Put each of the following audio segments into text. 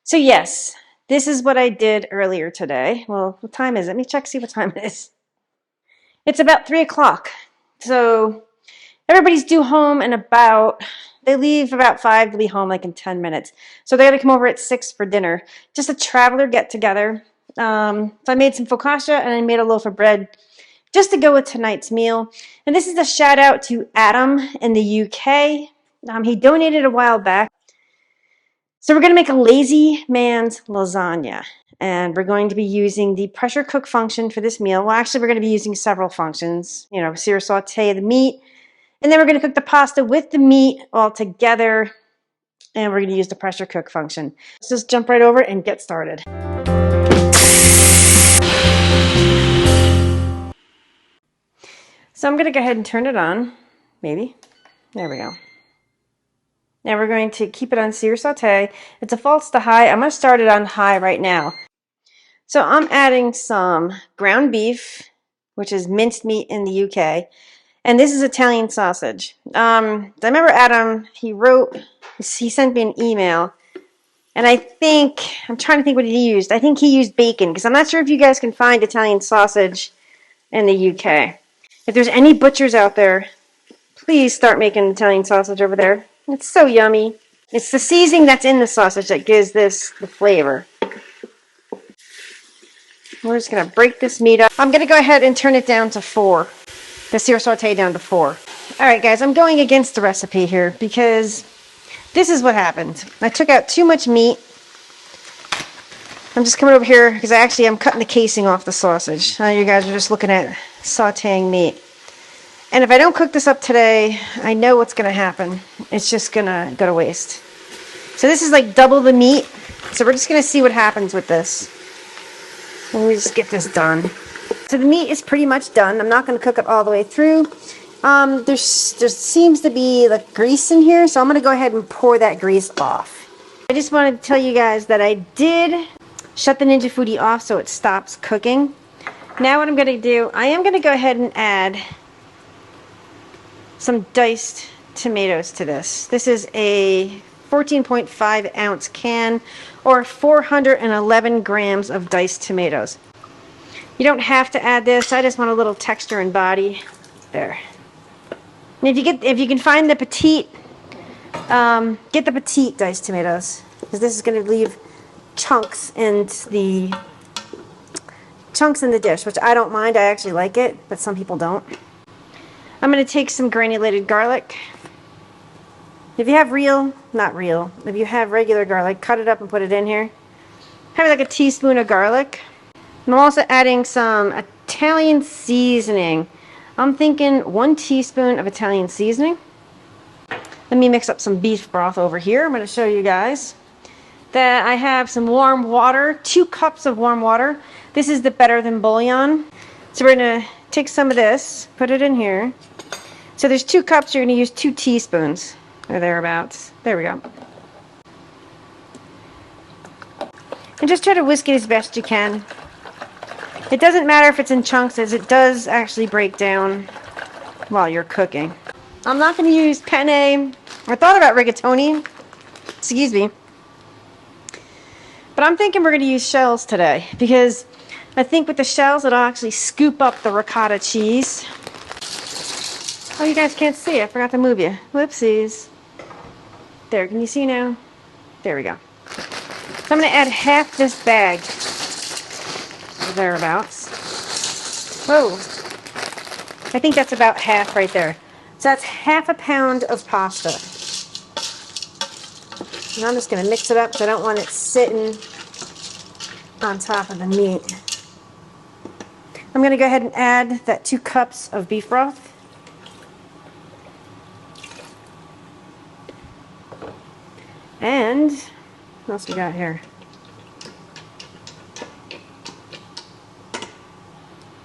So yes, this is what I did earlier today. Well, what time is it? Let me check, see what time it is. It's about 3 o'clock. So everybody's due home in they leave about 5 to be home like in 10 minutes. So they're going to come over at 6 for dinner. Just a traveler get together. So I made some focaccia and I made a loaf of bread just to go with tonight's meal. And this is a shout out to Adam in the UK. He donated a while back. So we're going to make a lazy man's lasagna, and we're going to be using the pressure cook function for this meal. Well, actually, we're going to be using several functions. Sear saute the meat, and then we're going to cook the pasta with the meat all together, and we're going to use the pressure cook function. Let's just jump right over and get started. So I'm going to go ahead and turn it on, maybe. There we go. Now we're going to keep it on sear saute. It defaults to high. I'm going to start it on high right now. So I'm adding some ground beef, which is minced meat in the UK, and this is Italian sausage. I remember Adam, he sent me an email, and I'm trying to think what he used. I think he used bacon, because I'm not sure if you guys can find Italian sausage in the UK. If there's any butchers out there, please start making Italian sausage over there. It's so yummy. It's the seasoning that's in the sausage that gives this the flavor. We're just going to break this meat up. I'm going to go ahead and turn it down to 4. The sear saute down to 4. All right, guys, I'm going against the recipe here because this is what happened. I took out too much meat. I'm just coming over here because I'm cutting the casing off the sausage. You guys are just looking at sauteing meat. And if I don't cook this up today, I know what's going to happen. It's just going to go to waste. So this is like double the meat. So we're just going to see what happens with this. Let me just get this done. So the meat is pretty much done. I'm not going to cook it all the way through. There seems to be like grease in here, so I'm going to go ahead and pour that grease off. I just wanted to tell you guys that I did shut the Ninja Foodi off so it stops cooking. Now what I'm going to do, I am going to go ahead and add some diced tomatoes to this. This is a 14.5 ounce can, or 411 grams of diced tomatoes. You don't have to add this. I just want a little texture and body. There. And if you can find the petite, get the petite diced tomatoes, because this is going to leave chunks in the dish, which I don't mind. I actually like it, but some people don't. I'm going to take some granulated garlic. If you have if you have regular garlic, cut it up and put it in here. Have like a teaspoon of garlic. I'm also adding some Italian seasoning. I'm thinking 1 teaspoon of Italian seasoning. Let me mix up some beef broth over here. I'm going to show you guys that I have some warm water, 2 cups of warm water. This is the Better Than bouillon. So we're going to take some of this, put it in here. So there's 2 cups, you're going to use 2 teaspoons or thereabouts. There we go. And just try to whisk it as best you can. It doesn't matter if it's in chunks, as it does actually break down while you're cooking. I'm not going to use penne. I thought about rigatoni. Excuse me. But I'm thinking we're going to use shells today, because I think with the shells it'll actually scoop up the ricotta cheese. Oh, you guys can't see. I forgot to move you. Whoopsies. There, can you see now? There we go. So I'm going to add half this bag. Thereabouts. Whoa. I think that's about half right there. So that's half a pound of pasta. And I'm just going to mix it up because I don't want it sitting on top of the meat. I'm going to go ahead and add that 2 cups of beef broth. And what else we got here?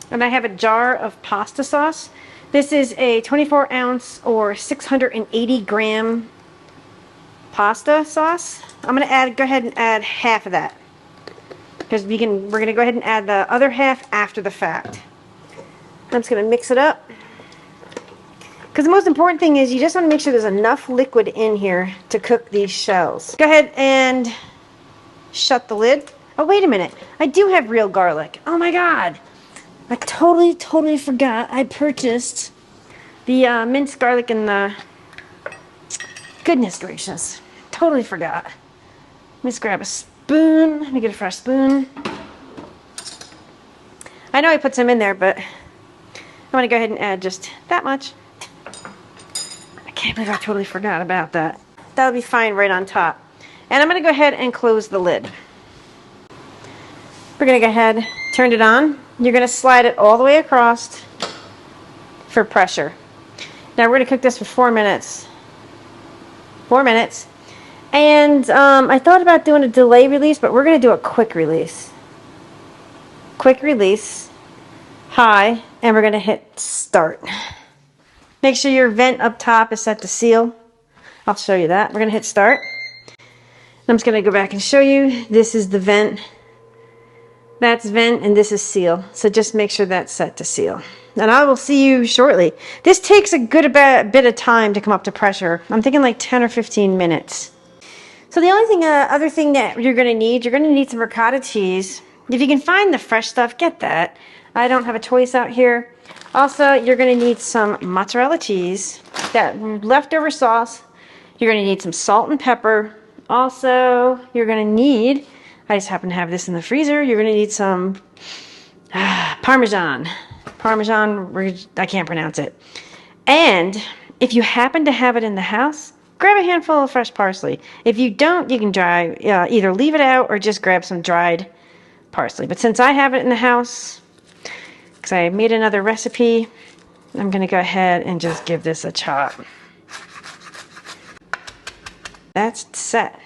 And I have a jar of pasta sauce. This is a 24 ounce or 680 gram pasta sauce. I'm going to go ahead and add half of that, because we're going to go ahead and add the other half after the fact. I'm just going to mix it up, because the most important thing is you just want to make sure there's enough liquid in here to cook these shells. Go ahead and shut the lid. Oh, wait a minute. I do have real garlic. Oh my God. I totally forgot. I purchased the minced garlic in the... Goodness gracious. Totally forgot. Let me just grab a spoon. Let me get a fresh spoon. I know I put some in there, but I want to go ahead and add just that much. I can't believe I totally forgot about that. That'll be fine right on top. And I'm going to go ahead and close the lid. We're going to go ahead, turn it on. You're going to slide it all the way across for pressure. Now we're going to cook this for 4 minutes. 4 minutes. And I thought about doing a delay release, but we're going to do a quick release. Quick release, high, and we're going to hit start. Make sure your vent up top is set to seal. I'll show you that. We're going to hit start. I'm just going to go back and show you. This is the vent. That's vent, and this is seal. So just make sure that's set to seal. And I will see you shortly. This takes a good bit of time to come up to pressure. I'm thinking like 10 or 15 minutes. So the only thing, other thing that you're going to need some ricotta cheese. If you can find the fresh stuff, get that. I don't have a choice out here. Also, you're going to need some mozzarella cheese, that leftover sauce. You're going to need some salt and pepper. Also, you're going to need, I just happen to have this in the freezer, you're going to need some Parmesan. Parmesan, I can't pronounce it. And if you happen to have it in the house, grab a handful of fresh parsley. If you don't, you can either leave it out or just grab some dried parsley. But since I have it in the house, because I made another recipe, I'm going to go ahead and just give this a chop. That's set.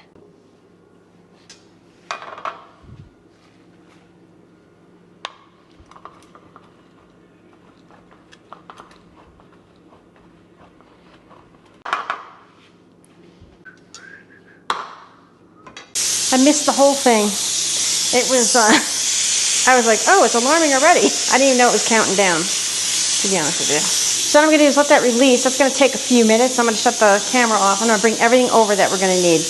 I missed the whole thing. It was, I was like, oh, it's alarming already. I didn't even know it was counting down, to be honest with you. So what I'm going to do is let that release. That's going to take a few minutes. I'm going to shut the camera off. I'm going to bring everything over that we're going to need.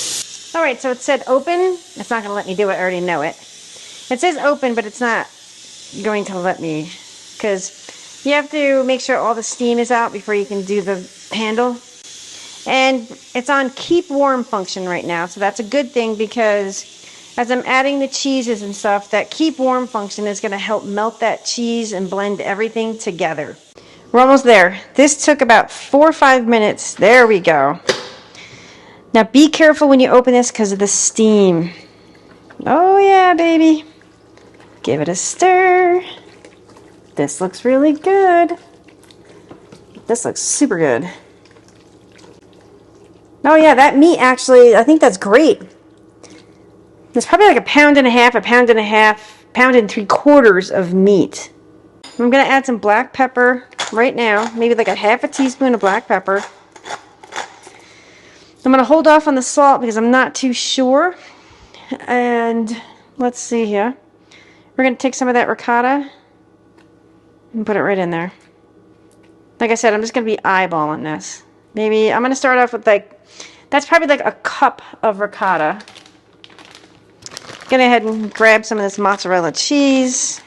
All right, so it said open. It's not going to let me do it. I already know it. It says open, but it's not going to let me, because you have to make sure all the steam is out before you can do the handle. And it's on keep warm function right now, so that's a good thing, because as I'm adding the cheeses and stuff, that keep warm function is going to help melt that cheese and blend everything together. We're almost there. This took about 4 or 5 minutes. There we go. Now be careful when you open this because of the steam. Oh yeah, baby. Give it a stir. This looks really good. This looks super good. Oh yeah, that meat actually, I think that's great. It's probably like a pound and a half, pound and 3/4 of meat. I'm going to add some black pepper right now, maybe like a ½ teaspoon of black pepper. I'm going to hold off on the salt because I'm not too sure. And let's see here. We're going to take some of that ricotta and put it right in there. Like I said, I'm just going to be eyeballing this. Maybe I'm going to start off with that's probably like a cup of ricotta. Go ahead and grab some of this mozzarella cheese.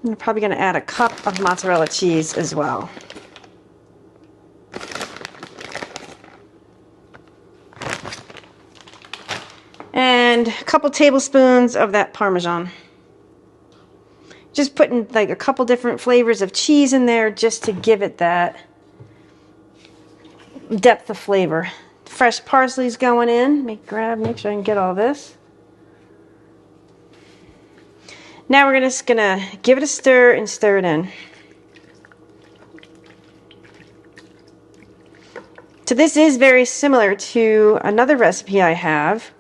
I'm probably going to add a cup of mozzarella cheese as well. And a couple tablespoons of that Parmesan. Just putting like a couple different flavors of cheese in there just to give it that depth of flavor. Fresh parsley's going in. Make sure I can get all this. Now we're just gonna give it a stir and stir it in. So this is very similar to another recipe I have.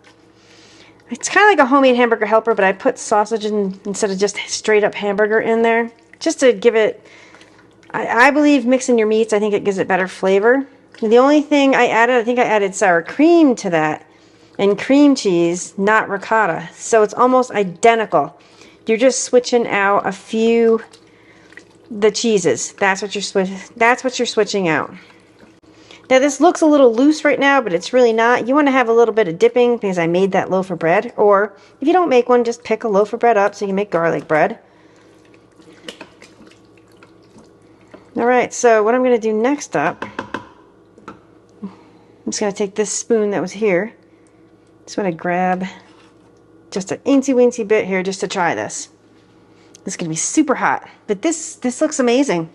It's kind of like a homemade hamburger helper, but I put sausage in instead of just straight up hamburger in there. Just to give it, I believe mixing your meats, I think it gives it better flavor. And the only thing I added, I think I added sour cream to that. And cream cheese, not ricotta. So it's almost identical. You're just switching out a few, the cheeses. That's what you're switching out. Now this looks a little loose right now, but it's really not. You want to have a little bit of dipping because I made that loaf of bread. Or if you don't make one, just pick a loaf of bread up so you can make garlic bread. Alright, so what I'm going to do next up, I'm just going to take this spoon that was here. Just want to grab just an teensy-weensy bit here just to try this. It's going to be super hot, but this looks amazing.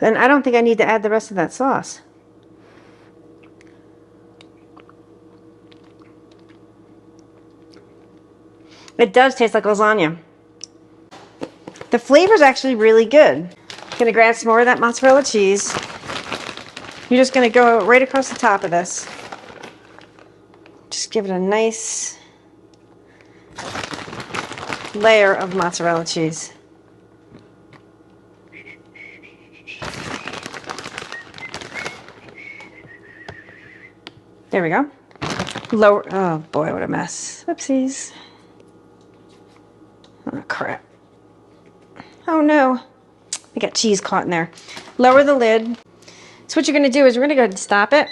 And I don't think I need to add the rest of that sauce. It does taste like lasagna. The flavor is actually really good. I'm going to grab some more of that mozzarella cheese. You're just going to go right across the top of this. Just give it a nice layer of mozzarella cheese. There we go. Lower. Oh boy, what a mess. Whoopsies. Oh crap. Oh no. I got cheese caught in there. Lower the lid. So what you're going to do is we're going to go ahead and stop it.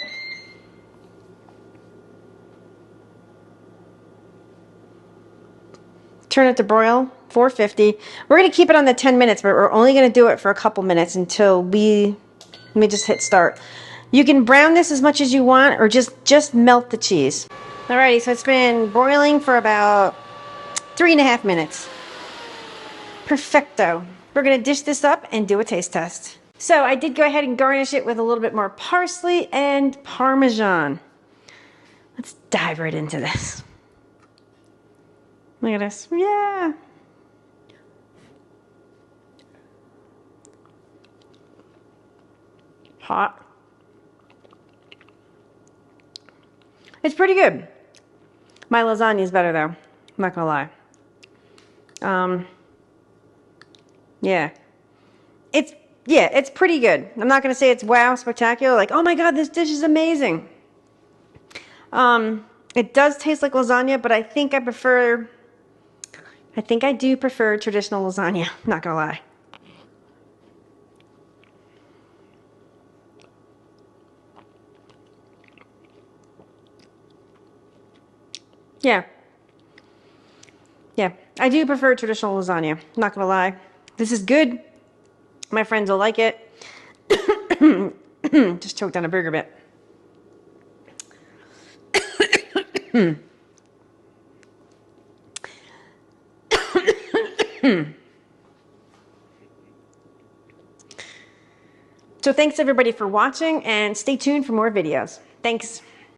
Turn it to broil, 450. We're going to keep it on the 10 minutes, but we're only going to do it for a couple minutes until let me just hit start. You can brown this as much as you want or just melt the cheese. Alrighty, so it's been broiling for about 3.5 minutes. Perfecto. We're going to dish this up and do a taste test. So I did go ahead and garnish it with a little bit more parsley and Parmesan. Let's dive right into this. Look at this. Yeah. Hot. It's pretty good. My lasagna is better though. I'm not gonna lie. Yeah, it's pretty good. I'm not gonna say it's wow spectacular, like, oh my god, this dish is amazing. It does taste like lasagna, but I think I do prefer traditional lasagna. I'm not gonna lie. Yeah. Yeah, I do prefer traditional lasagna. I'm not gonna lie. This is good. My friends will like it. Just choked on a burger bit. So thanks everybody for watching and stay tuned for more videos. Thanks.